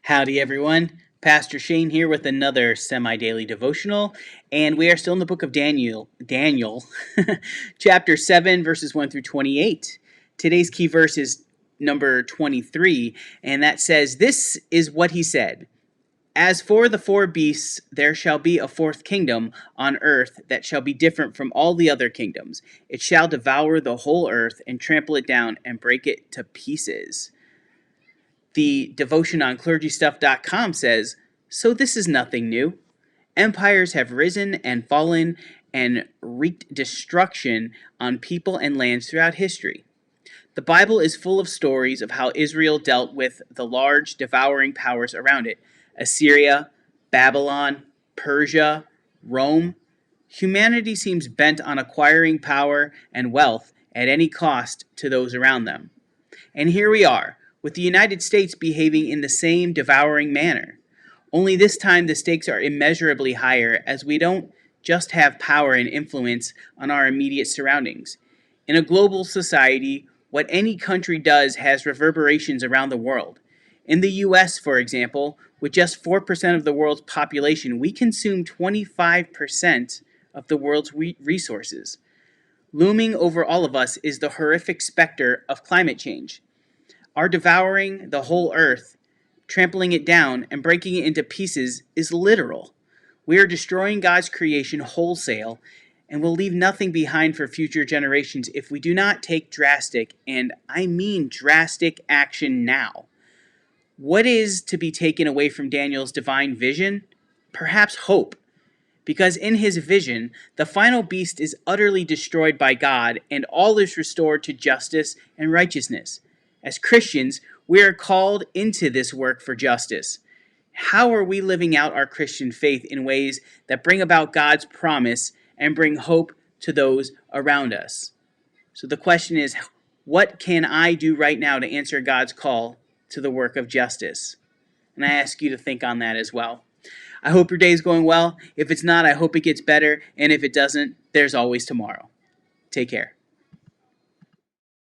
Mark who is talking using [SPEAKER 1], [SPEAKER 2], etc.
[SPEAKER 1] Howdy, everyone. Pastor Shane here with another semi-daily devotional, and we are still in the book of Daniel, chapter 7, verses 1 through 28. Today's key verse is number 23, and that says, "This is what he said. As for the four beasts, there shall be a fourth kingdom on earth that shall be different from all the other kingdoms. It shall devour the whole earth and trample it down and break it to pieces." The Devotion on clergystuff.com says, "So this is nothing new. Empires have risen and fallen and wreaked destruction on people and lands throughout history. The Bible is full of stories of how Israel dealt with the large, devouring powers around it: Assyria, Babylon, Persia, Rome. Humanity seems bent on acquiring power and wealth at any cost to those around them. And here we are, with the United States behaving in the same devouring manner. Only this time the stakes are immeasurably higher, as we don't just have power and influence on our immediate surroundings. In a global society, what any country does has reverberations around the world. In the US, for example, with just 4% of the world's population, we consume 25% of the world's resources. Looming over all of us is the horrific specter of climate change. Our devouring the whole earth, trampling it down, and breaking it into pieces is literal. We are destroying God's creation wholesale and will leave nothing behind for future generations if we do not take drastic, and I mean drastic, action now. What is to be taken away from Daniel's divine vision? Perhaps hope. Because in his vision, the final beast is utterly destroyed by God and all is restored to justice and righteousness. As Christians, we are called into this work for justice. How are we living out our Christian faith in ways that bring about God's promise and bring hope to those around us? So the question is, what can I do right now to answer God's call to the work of justice? And I ask you to think on that as well. I hope your day is going well. If it's not, I hope it gets better. And if it doesn't, there's always tomorrow. Take care.